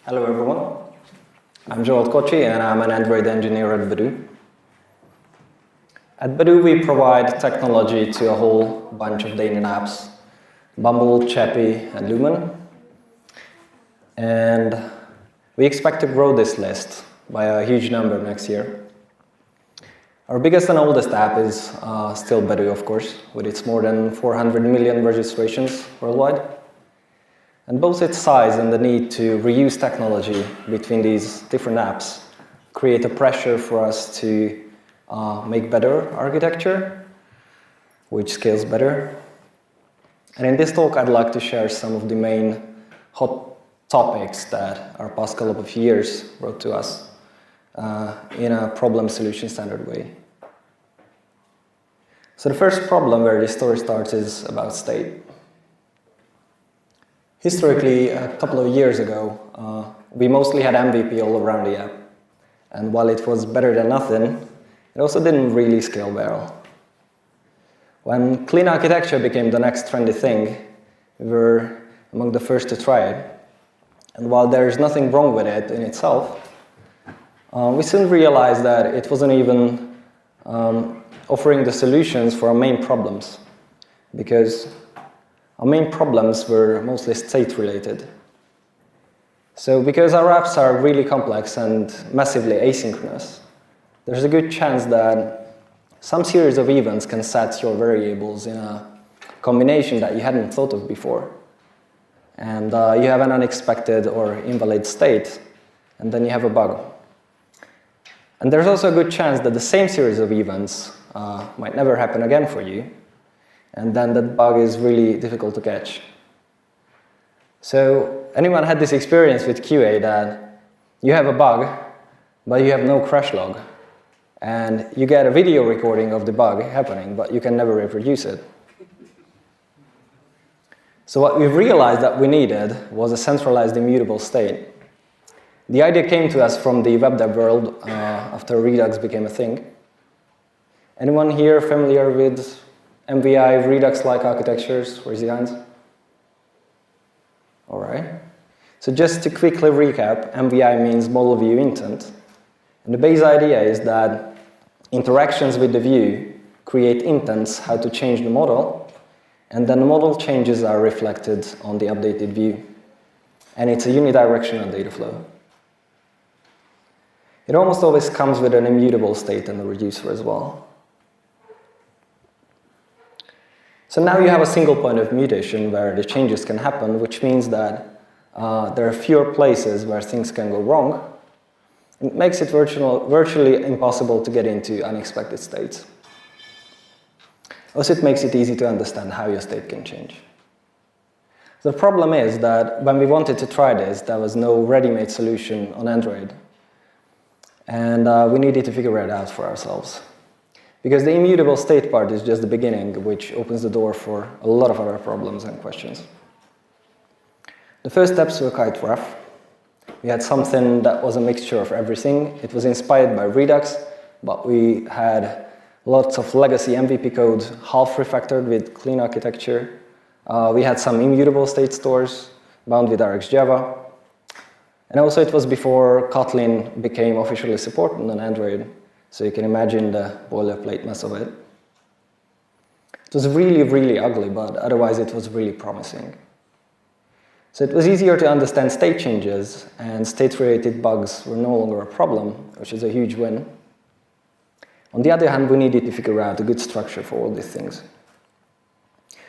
Hello everyone, I'm Zsolt Kocsi and I'm an Android engineer at Badoo. At Badoo we provide technology to a whole bunch of dating apps, Bumble, Chappy and Lumen. And we expect to grow this list by a huge number next year. Our biggest and oldest app is still Badoo, of course, with its more than 400 million registrations worldwide. And both its size and the need to reuse technology between these different apps create a pressure for us to make better architecture, which scales better. And in this talk, I'd like to share some of the main hot topics that our past couple of years brought to us in a problem-solution standard way. So the first problem where this story starts is about state. Historically, a couple of years ago, we mostly had MVP all around the app. And while it was better than nothing, it also didn't really scale well. When clean architecture became the next trendy thing, we were among the first to try it. And while there's nothing wrong with it in itself, we soon realized that it wasn't even offering the solutions for our main problems, because our main problems were mostly state-related. So because our apps are really complex and massively asynchronous, there's a good chance that some series of events can set your variables in a combination that you hadn't thought of before. And you have an unexpected or invalid state, and then you have a bug. And there's also a good chance that the same series of events might never happen again for you, and then that bug is really difficult to catch. So anyone had this experience with QA that you have a bug, but you have no crash log, and you get a video recording of the bug happening, but you can never reproduce it. So what we realized that we needed was a centralized immutable state. The idea came to us from the web dev world after Redux became a thing. Anyone here familiar with MVI, Redux-like architectures? Raise your hands. All right. So just to quickly recap, MVI means model view intent. And the base idea is that interactions with the view create intents how to change the model, and then the model changes are reflected on the updated view. And it's a unidirectional data flow. It almost always comes with an immutable state and a reducer as well. So now you have a single point of mutation where the changes can happen, which means that there are fewer places where things can go wrong. It makes it virtually impossible to get into unexpected states. Also, it makes it easy to understand how your state can change. The problem is that when we wanted to try this, there was no ready-made solution on Android. And we needed to figure it out for ourselves. Because the immutable state part is just the beginning, which opens the door for a lot of other problems and questions. The first steps were quite rough. We had something that was a mixture of everything. It was inspired by Redux, but we had lots of legacy MVP code, half refactored with clean architecture. We had some immutable state stores bound with RxJava. And also it was before Kotlin became officially supported on Android. So you can imagine the boilerplate mess of it. It was really, really ugly, but otherwise it was really promising. So it was easier to understand state changes, and state-related bugs were no longer a problem, which is a huge win. On the other hand, we needed to figure out a good structure for all these things.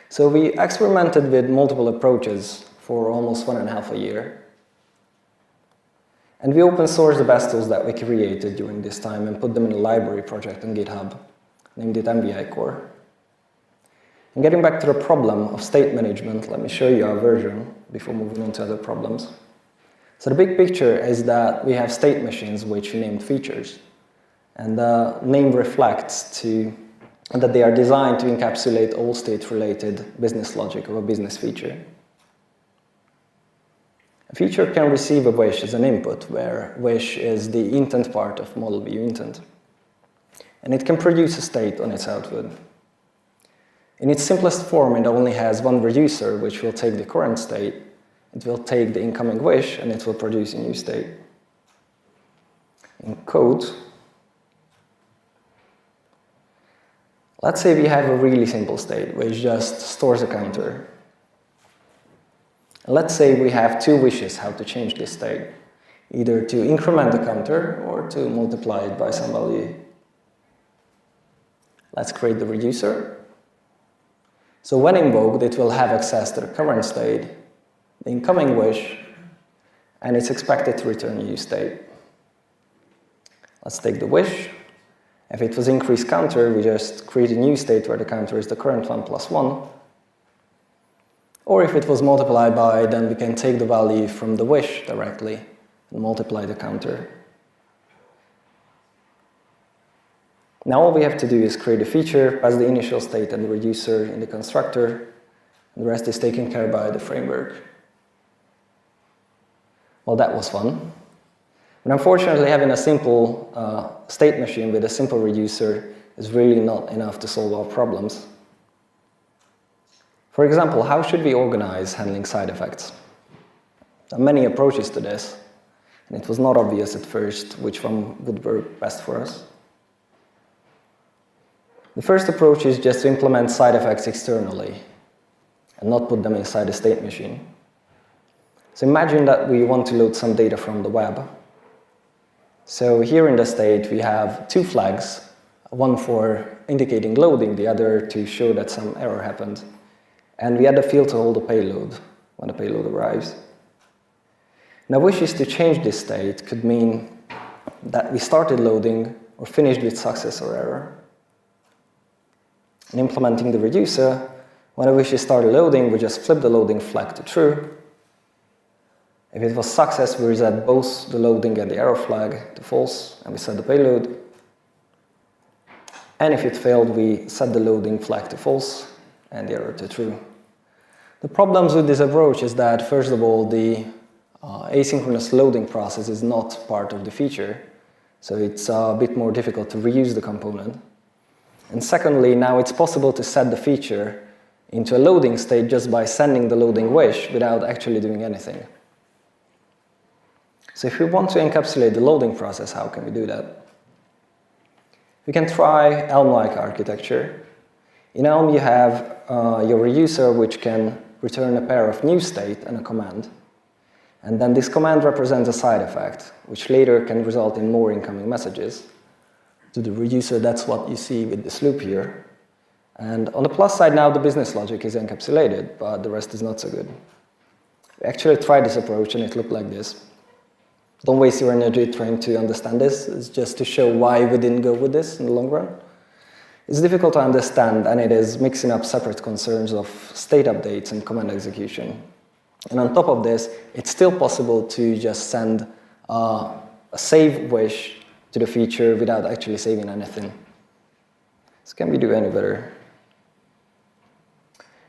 So we experimented with multiple approaches for almost 1.5 years. And we open sourced the best tools that we created during this time and put them in a library project on GitHub, named it MVI Core. And getting back to the problem of state management, let me show you our version before moving on to other problems. So the big picture is that we have state machines which we named features. And the name reflects that they are designed to encapsulate all state-related business logic of a business feature. A feature can receive a wish as an input, where wish is the intent part of model view intent. And it can produce a state on its output. In its simplest form, it only has one reducer, which will take the current state it will take the incoming wish and it will produce a new state. In code, let's say we have a really simple state which just stores a counter. Let's say we have two wishes how to change this state, either to increment the counter or to multiply it by some value. Let's create the reducer. So when invoked, it will have access to the current state, the incoming wish, and it's expected to return a new state. Let's take the wish. If it was increased counter, we just create a new state where the counter is the current one plus 1. Or if it was multiplied by, then we can take the value from the wish directly and multiply the counter. Now all we have to do is create a feature, pass the initial state and the reducer in the constructor, and the rest is taken care of by the framework. Well, that was fun. But unfortunately, having a simple state machine with a simple reducer is really not enough to solve our problems. For example, how should we organize handling side effects? There are many approaches to this, and it was not obvious at first which one would work best for us. The first approach is just to implement side effects externally and not put them inside a state machine. So imagine that we want to load some data from the web. So here in the state we have two flags, one for indicating loading, the other to show that some error happened. And we add a field to hold the payload when the payload arrives. Now wishes to change this state could mean that we started loading or finished with success or error. In implementing the reducer, when a wish is started loading, we just flip the loading flag to true. If it was success, we reset both the loading and the error flag to false, and we set the payload. And if it failed, we set the loading flag to false and the error to true. The problems with this approach is that, first of all, the asynchronous loading process is not part of the feature, so it's a bit more difficult to reuse the component. And secondly, now it's possible to set the feature into a loading state just by sending the loading wish without actually doing anything. So if we want to encapsulate the loading process, how can we do that? We can try Elm-like architecture. In Elm, you have your reducer, which can return a pair of new state and a command. And then this command represents a side effect, which later can result in more incoming messages. To the reducer, that's what you see with this loop here. And on the plus side now, the business logic is encapsulated, but the rest is not so good. We actually tried this approach and it looked like this. Don't waste your energy trying to understand this. It's just to show why we didn't go with this in the long run. It's difficult to understand, and it is mixing up separate concerns of state updates and command execution. And on top of this, it's still possible to just send a save wish to the feature without actually saving anything. So can we do any better?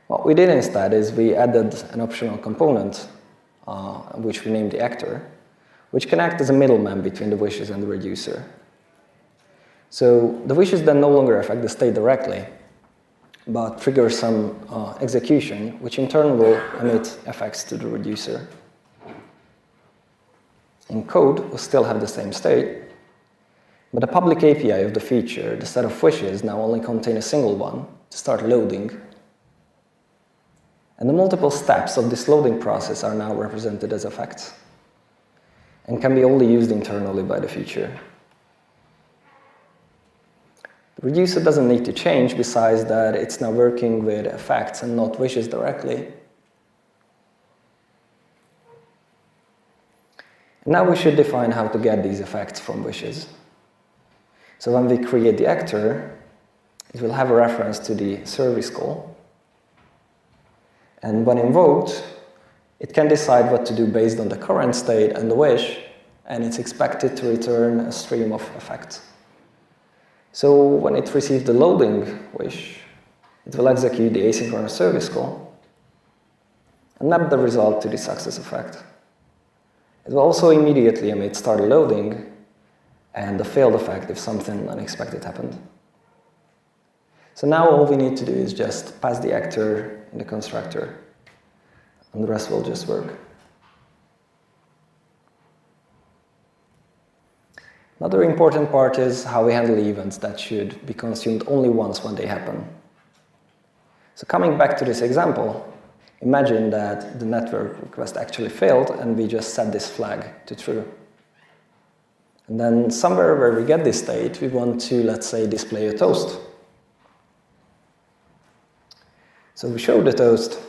What we did instead is we added an optional component, which we named the actor, which can act as a middleman between the wishes and the reducer. So the wishes then no longer affect the state directly, but trigger some execution, which in turn will emit effects to the reducer. In code, we'll still have the same state, but the public API of the feature, the set of wishes, now only contain a single one to start loading. And the multiple steps of this loading process are now represented as effects and can be only used internally by the feature. The reducer doesn't need to change, besides that it's now working with effects and not wishes directly. And now we should define how to get these effects from wishes. So when we create the actor, it will have a reference to the service call. And when invoked, it can decide what to do based on the current state and the wish, and it's expected to return a stream of effects. So when it receives the loading wish, it will execute the asynchronous service call and map the result to the success effect. It will also immediately emit start loading and the failed effect if something unexpected happened. So now all we need to do is just pass the actor in the constructor, and the rest will just work. Another important part is how we handle events that should be consumed only once when they happen. So coming back to this example, imagine that the network request actually failed and we just set this flag to true. And then somewhere where we get this state, we want to, let's say, display a toast. So we show the toast,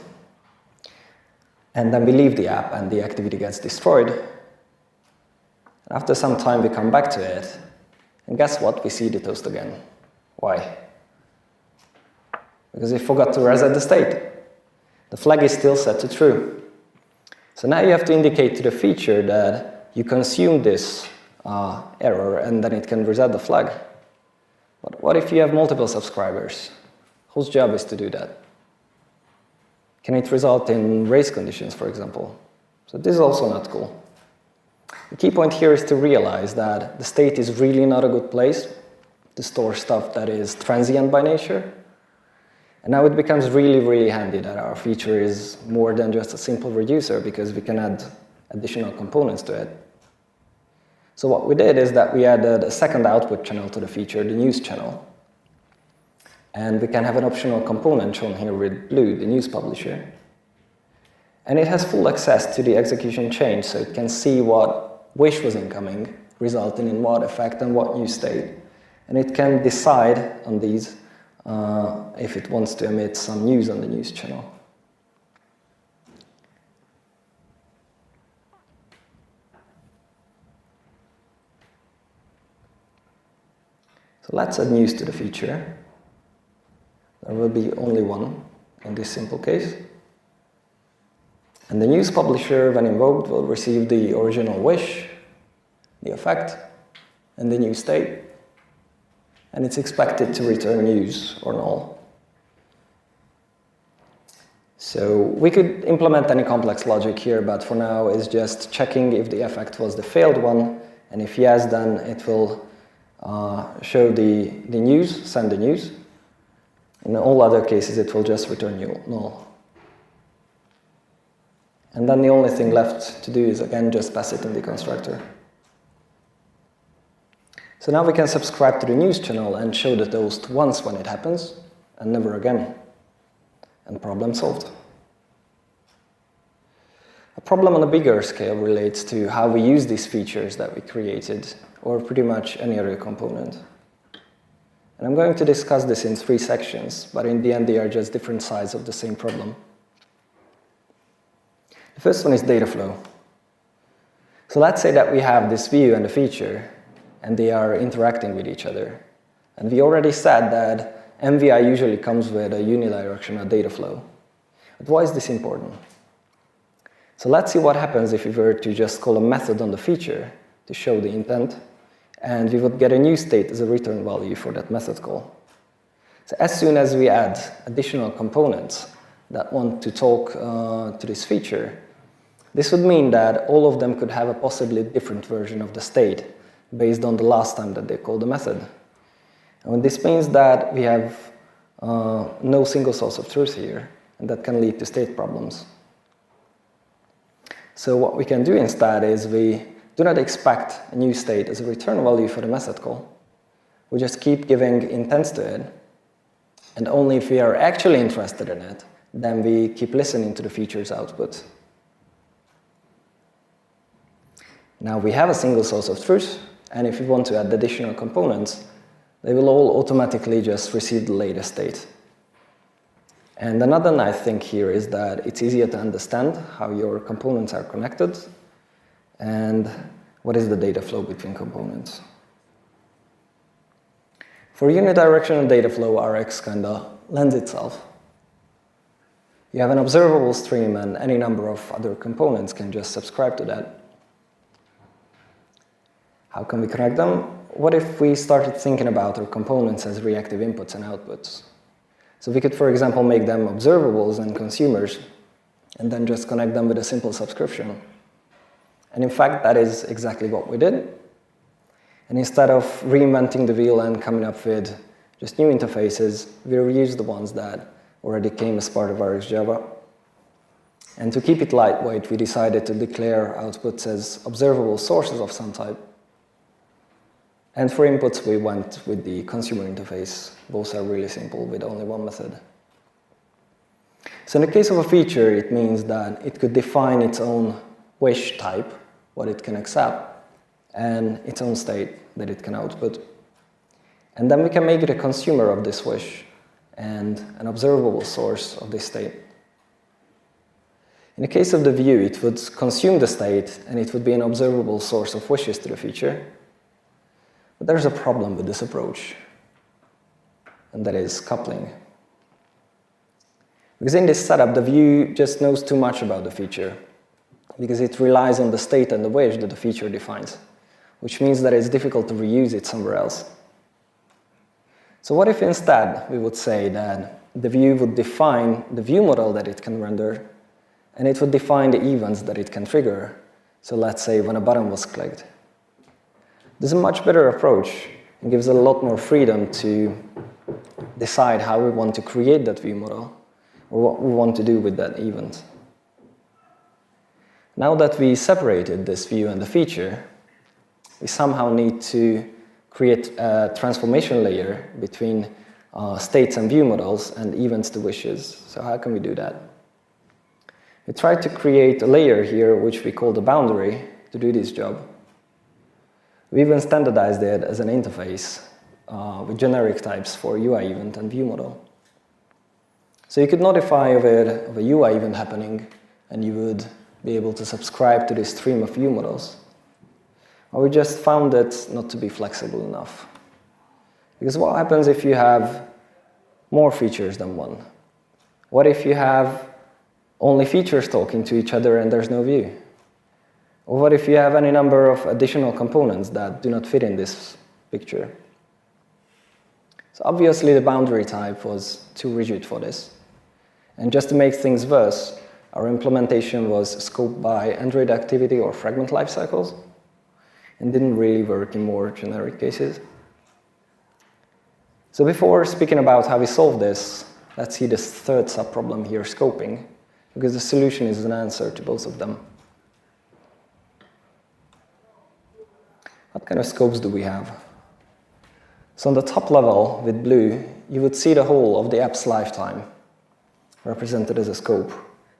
and then we leave the app and the activity gets destroyed. And after some time we come back to it, and guess what? We see the toast again. Why? Because we forgot to reset the state. The flag is still set to true. So now you have to indicate to the feature that you consume this error and then it can reset the flag. But what if you have multiple subscribers? Whose job is to do that? Can it result in race conditions, for example? So this is also not cool. The key point here is to realize that the state is really not a good place to store stuff that is transient by nature. And now it becomes really, really handy that our feature is more than just a simple reducer because we can add additional components to it. So what we did is that we added a second output channel to the feature, the news channel. And we can have an optional component shown here with blue, the news publisher. And it has full access to the execution chain, so it can see what wish was incoming, resulting in what effect and what news state. And it can decide on these if it wants to emit some news on the news channel. So let's add news to the feature. There will be only one in this simple case. And the news publisher, when invoked, will receive the original wish, the effect, and the news state. And it's expected to return news or null. So we could implement any complex logic here, but for now it's just checking if the effect was the failed one, and if yes, then it will show the news, send the news. In all other cases, it will just return null. And then the only thing left to do is, again, just pass it in the constructor. So now we can subscribe to the news channel and show the toast once when it happens, and never again. And problem solved. A problem on a bigger scale relates to how we use these features that we created, or pretty much any other component. And I'm going to discuss this in 3 sections, but in the end they are just different sides of the same problem. The first one is data flow. So let's say that we have this view and a feature, and they are interacting with each other. And we already said that MVI usually comes with a unidirectional data flow. But why is this important? So let's see what happens if we were to just call a method on the feature to show the intent, and we would get a new state as a return value for that method call. So as soon as we add additional components that want to talk to this feature, this would mean that all of them could have a possibly different version of the state based on the last time that they called the method. And this means that we have no single source of truth here, and that can lead to state problems. So what we can do instead is we do not expect a new state as a return value for the method call. We just keep giving intents to it, and only if we are actually interested in it, then we keep listening to the feature's output. Now we have a single source of truth, and if we want to add additional components, they will all automatically just receive the latest state. And another nice thing here is that it's easier to understand how your components are connected and what is the data flow between components. For unidirectional data flow, Rx kind of lends itself. You have an observable stream, and any number of other components can just subscribe to that. How can we connect them? What if we started thinking about our components as reactive inputs and outputs? So we could, for example, make them observables and consumers, and then just connect them with a simple subscription. And in fact, that is exactly what we did. And instead of reinventing the wheel and coming up with just new interfaces, we reused the ones that already came as part of RxJava. And to keep it lightweight, we decided to declare outputs as observable sources of some type. And for inputs, we went with the consumer interface. Both are really simple with only one method. So in the case of a feature, it means that it could define its own wish type, what it can accept, and its own state that it can output. And then we can make it a consumer of this wish and an observable source of this state. In the case of the view, it would consume the state, and it would be an observable source of wishes to the feature. But there's a problem with this approach, and that is coupling. Because in this setup, the view just knows too much about the feature, because it relies on the state and the wish that the feature defines, which means that it's difficult to reuse it somewhere else. So what if instead we would say that the view would define the view model that it can render, and it would define the events that it can trigger. So let's say when a button was clicked. This is a much better approach and gives a lot more freedom to decide how we want to create that view model or what we want to do with that event. Now that we separated this view and the feature, we somehow need to create a transformation layer between states and view models and events to wishes. So how can we do that? We tried to create a layer here, which we call the boundary, to do this job. We even standardized it as an interface with generic types for UI event and view model. So you could notify of a UI event happening, and you would be able to subscribe to this stream of view models. Or we just found it not to be flexible enough. Because what happens if you have more features than one? What if you have only features talking to each other and there's no view? Or what if you have any number of additional components that do not fit in this picture? So obviously the boundary type was too rigid for this. And just to make things worse, our implementation was scoped by Android activity or fragment lifecycles, and didn't really work in more generic cases. So before speaking about how we solve this, let's see this third subproblem here, scoping, because the solution is an answer to both of them. What kind of scopes do we have? So on the top level, with blue, you would see the whole of the app's lifetime, represented as a scope.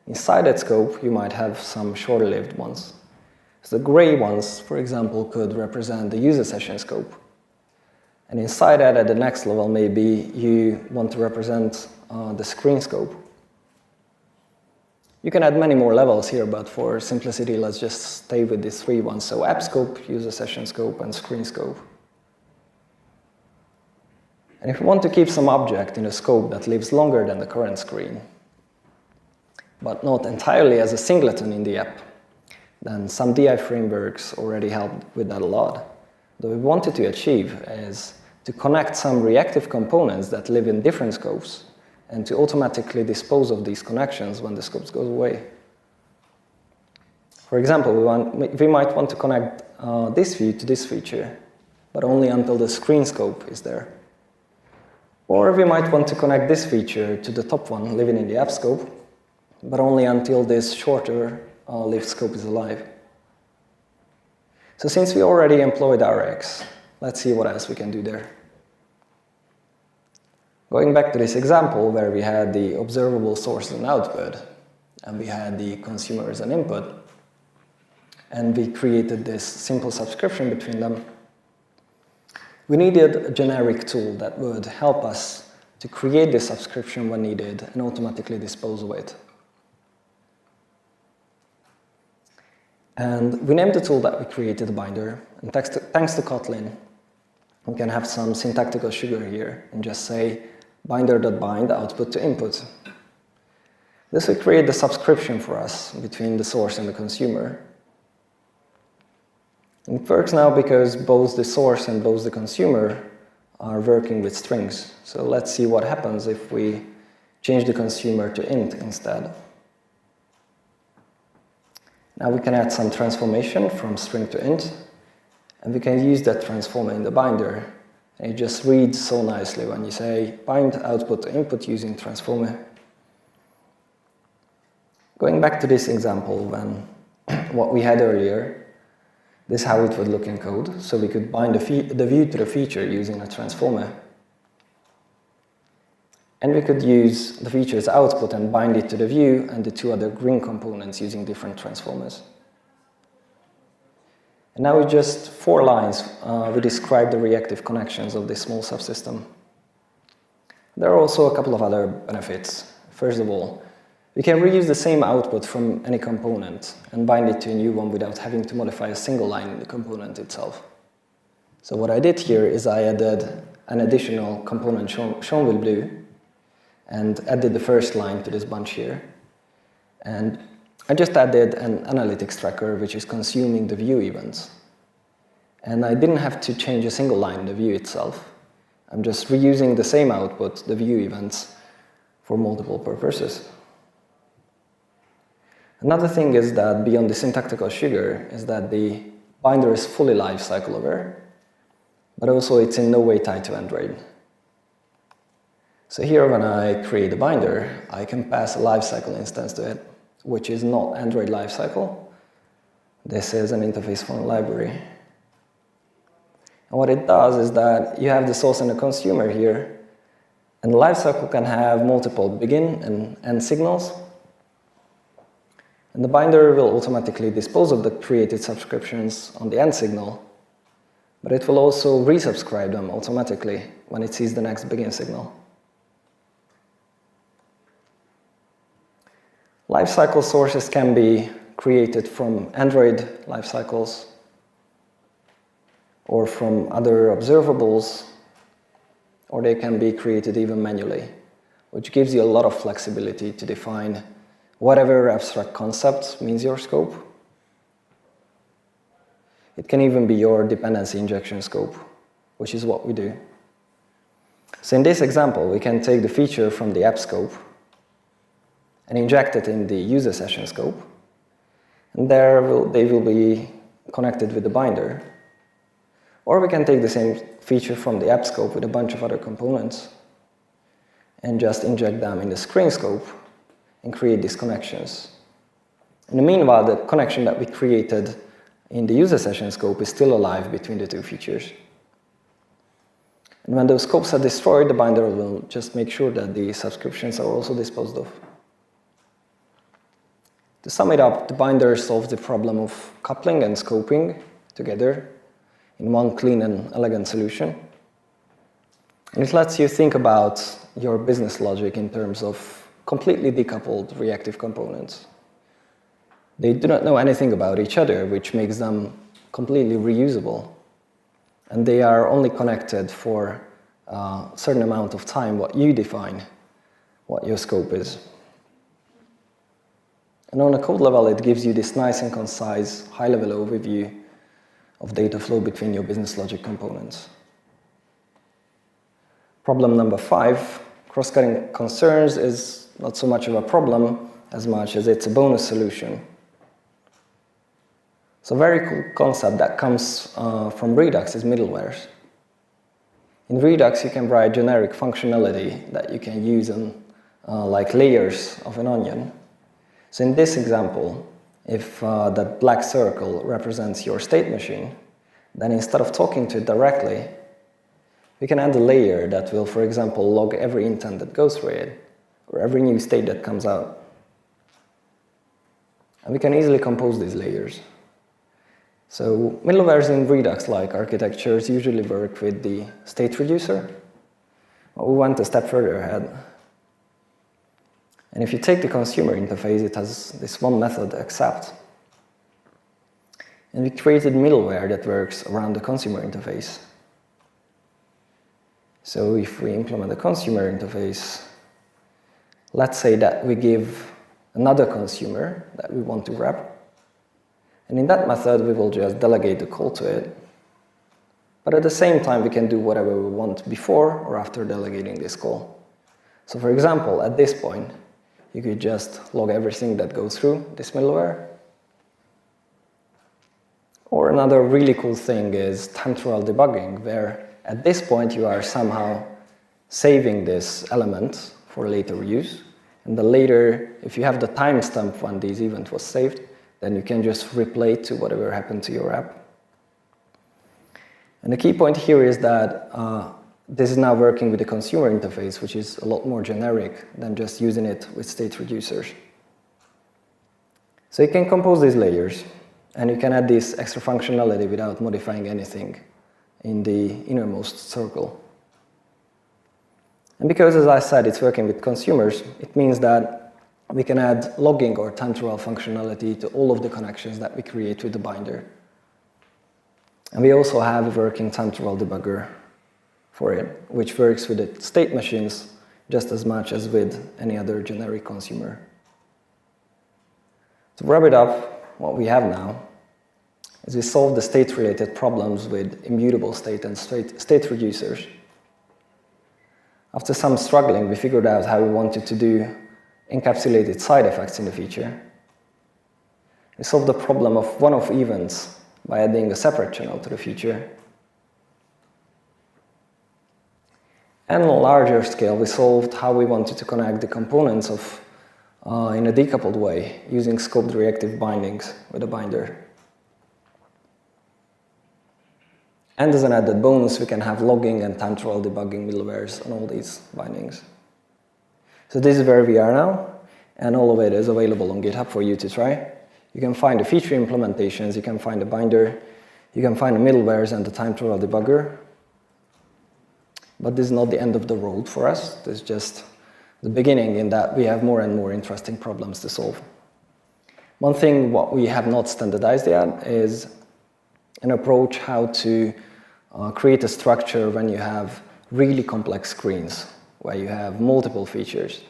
Inside that scope, you might have some shorter-lived ones. So the gray ones, for example, could represent the user session scope. And inside that, at the next level, maybe you want to represent the screen scope. You can add many more levels here, but for simplicity, let's just stay with these three ones. So app scope, user session scope, and screen scope. And if we want to keep some object in a scope that lives longer than the current screen, but not entirely as a singleton in the app, then some DI frameworks already help with that a lot. What we wanted to achieve is to connect some reactive components that live in different scopes and to automatically dispose of these connections when the scopes goes away. For example, we might want to connect this view to this feature, but only until the screen scope is there. Or we might want to connect this feature to the top one living in the app scope, but only until this shorter lived scope is alive. So since we already employed Rx, let's see what else we can do there. Going back to this example where we had the observable source and output, and we had the consumer as an input, and we created this simple subscription between them, we needed a generic tool that would help us to create this subscription when needed and automatically dispose of it. And we named the tool that we created Binder, and thanks to Kotlin, we can have some syntactical sugar here and just say binder.bind output to input. This will create the subscription for us between the source and the consumer. And it works now because both the source and both the consumer are working with strings. So let's see what happens if we change the consumer to int instead. Now we can add some transformation from string to int, and we can use that transformer in the binder. And it just reads so nicely when you say bind output to input using transformer. Going back to this example, when what we had earlier, This is how it would look in code. So we could bind the view to the feature using a transformer. And we could use the feature's output and bind it to the view and the two other green components using different transformers. And now with just 4 lines, we describe the reactive connections of this small subsystem. There are also a couple of other benefits. First of all, we can reuse the same output from any component and bind it to a new one without having to modify a single line in the component itself. So what I did here is I added an additional component shown with blue and added the first line to this bunch here. And I just added an analytics tracker which is consuming the view events. And I didn't have to change a single line in the view itself. I'm just reusing the same output, the view events, for multiple purposes. Another thing is that beyond the syntactical sugar is that the binder is fully lifecycle aware, but also it's in no way tied to Android. So here when I create a binder, I can pass a lifecycle instance to it, which is not Android lifecycle. This is an interface font library. And what it does is that you have the source and the consumer here, and the lifecycle can have multiple begin and end signals. And the binder will automatically dispose of the created subscriptions on the end signal, but it will also resubscribe them automatically when it sees the next begin signal. Lifecycle sources can be created from Android lifecycles or from other observables, or they can be created even manually, which gives you a lot of flexibility to define whatever abstract concept means your scope. It can even be your dependency injection scope, which is what we do. So in this example, we can take the feature from the app scope and inject it in the user session scope, and they will be connected with the binder. Or we can take the same feature from the app scope with a bunch of other components and just inject them in the screen scope and create these connections. In the meanwhile, the connection that we created in the user session scope is still alive between the two features. And when those scopes are destroyed, the binder will just make sure that the subscriptions are also disposed of. To sum it up, the binder solves the problem of coupling and scoping together in one clean and elegant solution. And it lets you think about your business logic in terms of completely decoupled reactive components. They do not know anything about each other, which makes them completely reusable. And they are only connected for a certain amount of time, what you define, what your scope is. And on a code level, it gives you this nice and concise, high-level overview of data flow between your business logic components. Problem number 5, cross-cutting concerns is not so much of a problem as much as it's a bonus solution. So a very cool concept that comes from Redux is middlewares. In Redux, you can write generic functionality that you can use on like layers of an onion. So in this example, if that black circle represents your state machine, then instead of talking to it directly, we can add a layer that will, for example, log every intent that goes through it, or every new state that comes out. And we can easily compose these layers. So middlewares in Redux-like architectures usually work with the state reducer. But we went a step further ahead. And if you take the consumer interface, it has this one method, accept. And we created middleware that works around the consumer interface. So if we implement a consumer interface, let's say that we give another consumer that we want to wrap. And in that method, we will just delegate the call to it. But at the same time, we can do whatever we want before or after delegating this call. So for example, at this point, you could just log everything that goes through this middleware. Or another really cool thing is temporal debugging, where at this point you are somehow saving this element for later use. And then later, if you have the timestamp when this event was saved, then you can just replay it to whatever happened to your app. And the key point here is that this is now working with the consumer interface, which is a lot more generic than just using it with state reducers. So you can compose these layers, and you can add this extra functionality without modifying anything in the innermost circle. And because, as I said, it's working with consumers, it means that we can add logging or time-to-rel functionality to all of the connections that we create with the binder. And we also have a working time-to-rel debugger for it, which works with the state machines just as much as with any other generic consumer. To wrap it up, what we have now is we solve the state-related problems with immutable state and state reducers. After some struggling, we figured out how we wanted to do encapsulated side effects in the feature. We solved the problem of one-off events by adding a separate channel to the feature. And on a larger scale, we solved how we wanted to connect the components in a decoupled way, using scoped reactive bindings with a binder. And as an added bonus, we can have logging and time-to-rel debugging middlewares on all these bindings. So this is where we are now, and all of it is available on GitHub for you to try. You can find the feature implementations, you can find the binder, you can find the middlewares and the time-to-rel debugger. But this is not the end of the road for us. This is just the beginning in that we have more and more interesting problems to solve. One thing what we have not standardized yet is an approach how to create a structure when you have really complex screens, where you have multiple features.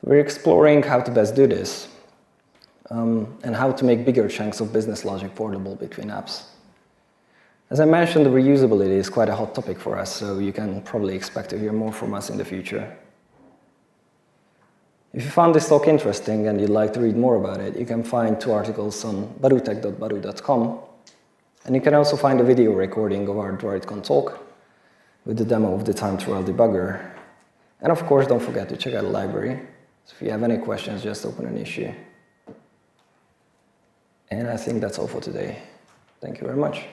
We're exploring how to best do this, and how to make bigger chunks of business logic portable between apps. As I mentioned, the reusability is quite a hot topic for us, so you can probably expect to hear more from us in the future. If you found this talk interesting and you'd like to read more about it, you can find 2 articles on badoo.problems.take, and you can also find a video recording of our DroidCon talk with the demo of the time-to-rel debugger. And of course, don't forget to check out the library. So if you have any questions, just open an issue. And I think that's all for today. Thank you very much.